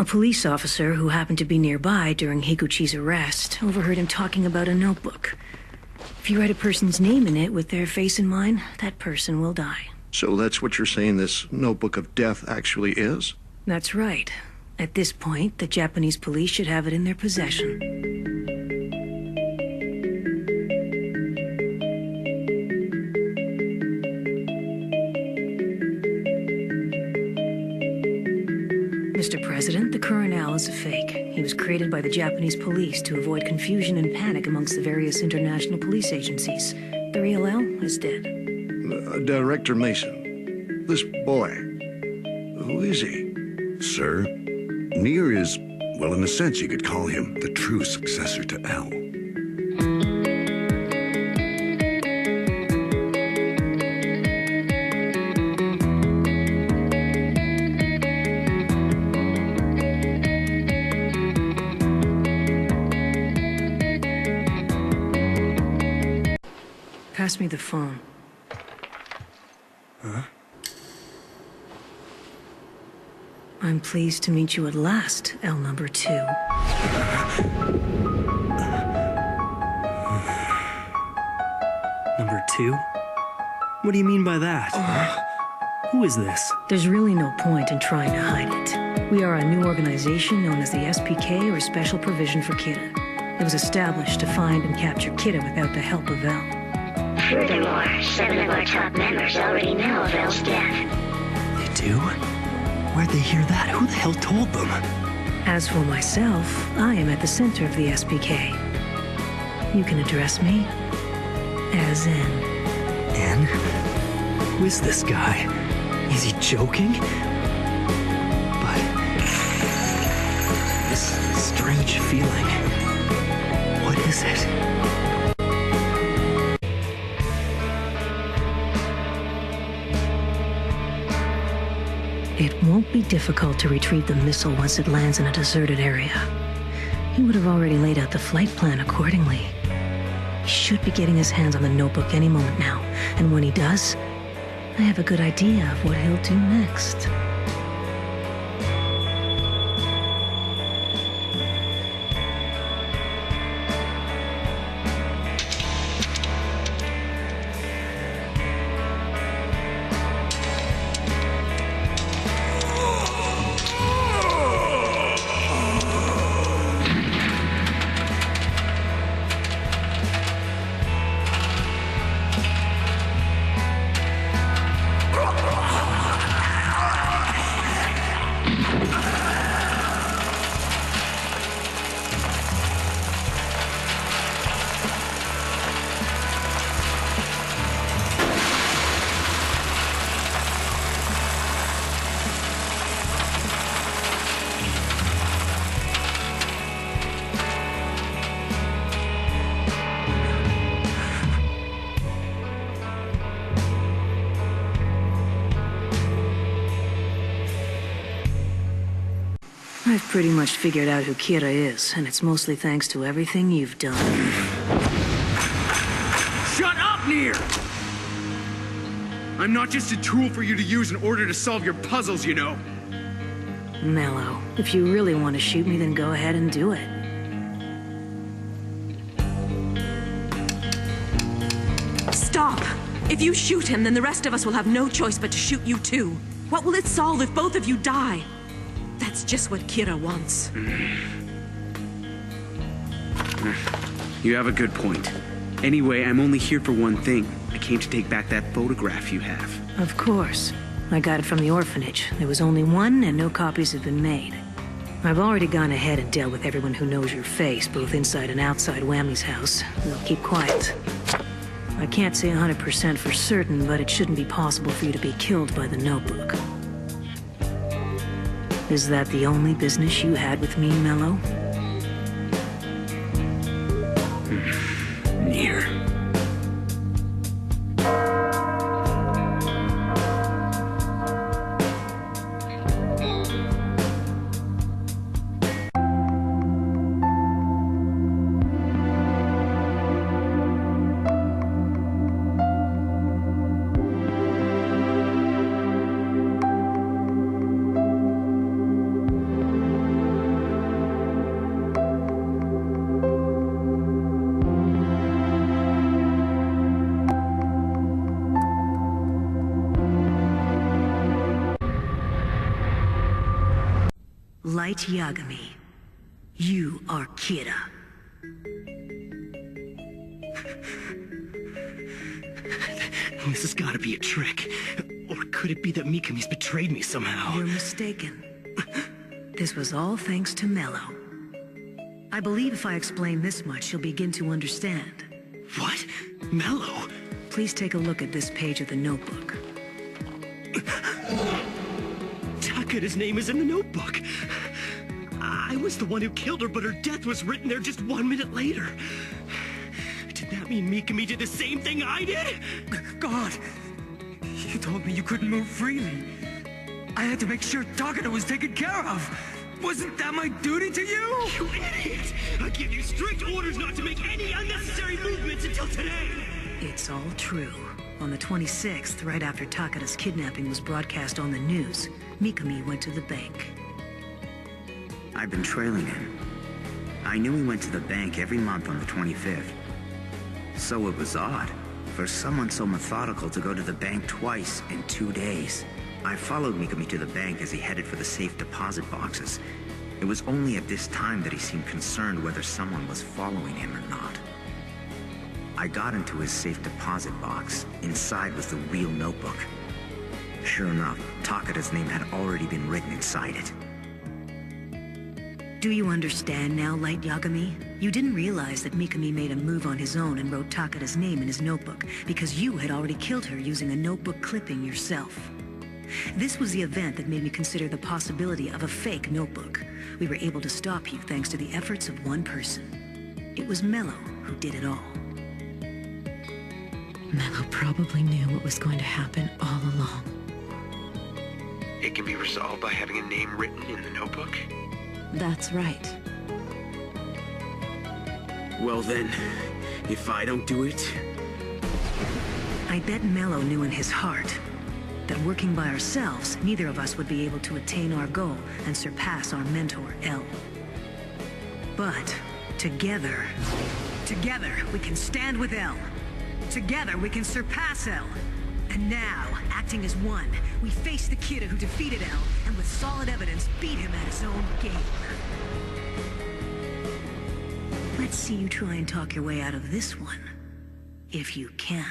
A police officer who happened to be nearby during Higuchi's arrest overheard him talking about a notebook. If you write a person's name in it with their face in mind, that person will die. So that's what you're saying this notebook of death actually is? That's right. At this point, the Japanese police should have it in their possession. Mr. President, the Coronel is a fake. He was created by the Japanese police to avoid confusion and panic amongst the various international police agencies. The real L is dead. Director Mason, this boy, who is he? Sir, Near is, well, in a sense you could call him the true successor to L. Pass me the phone. Huh? I'm pleased to meet you at last, L number 2. Number 2? What do you mean by that? Who is this? There's really no point in trying to hide it. We are a new organization known as the SPK, or Special Provision for Kida. It was established to find and capture Kida without the help of L. Furthermore, 7 of our top members already know of L's death. They do? Where'd they hear that? Who the hell told them? As for myself, I am at the center of the SPK. You can address me as N. N? Who is this guy? Is he joking? But this strange feeling, what is it? It won't be difficult to retrieve the missile once it lands in a deserted area. He would have already laid out the flight plan accordingly. He should be getting his hands on the notebook any moment now, and when he does, I have a good idea of what he'll do next. I've pretty much figured out who Kira is, and it's mostly thanks to everything you've done. Shut up, Near! I'm not just a tool for you to use in order to solve your puzzles, you know. Mello, if you really want to shoot me, then go ahead and do it. Stop! If you shoot him, then the rest of us will have no choice but to shoot you too. What will it solve if both of you die? That's just what Kira wants. You have a good point. Anyway, I'm only here for one thing. I came to take back that photograph you have. Of course. I got it from the orphanage. There was only one, and no copies have been made. I've already gone ahead and dealt with everyone who knows your face, both inside and outside Whammy's house. They'll keep quiet. I can't say 100% for certain, but it shouldn't be possible for you to be killed by the notebook. Is that the only business you had with me, Mello? Near. Light Yagami, you are Kira. This has got to be a trick. Or could it be that Mikami's betrayed me somehow? You're mistaken. This was all thanks to Mello. I believe if I explain this much, you'll begin to understand. What? Mello? Please take a look at this page of the notebook. Takada's name is in the notebook. I was the one who killed her, but her death was written there just 1 minute later. Did that mean Mikami did the same thing I did? God! You told me you couldn't move freely. I had to make sure Takada was taken care of. Wasn't that my duty to you? You idiot! I give you strict orders not to make any unnecessary movements until today! It's all true. On the 26th, right after Takada's kidnapping was broadcast on the news, Mikami went to the bank. I've been trailing him. I knew he went to the bank every month on the 25th. So it was odd for someone so methodical to go to the bank twice in 2 days. I followed Mikami to the bank as he headed for the safe deposit boxes. It was only at this time that he seemed concerned whether someone was following him or not. I got into his safe deposit box. Inside was the real notebook. Sure enough, Takada's name had already been written inside it. Do you understand now, Light Yagami? You didn't realize that Mikami made a move on his own and wrote Takada's name in his notebook because you had already killed her using a notebook clipping yourself. This was the event that made me consider the possibility of a fake notebook. We were able to stop you thanks to the efforts of one person. It was Mello who did it all. Mello probably knew what was going to happen all along. It can be resolved by having a name written in the notebook? That's right. Well then, if I don't do it... I bet Mello knew in his heart that working by ourselves, neither of us would be able to attain our goal and surpass our mentor, L. But together, we can stand with L. Together, we can surpass L. And now, acting as one, we face the kid who defeated L, and with solid evidence, beat him at his own game. Let's see you try and talk your way out of this one, if you can.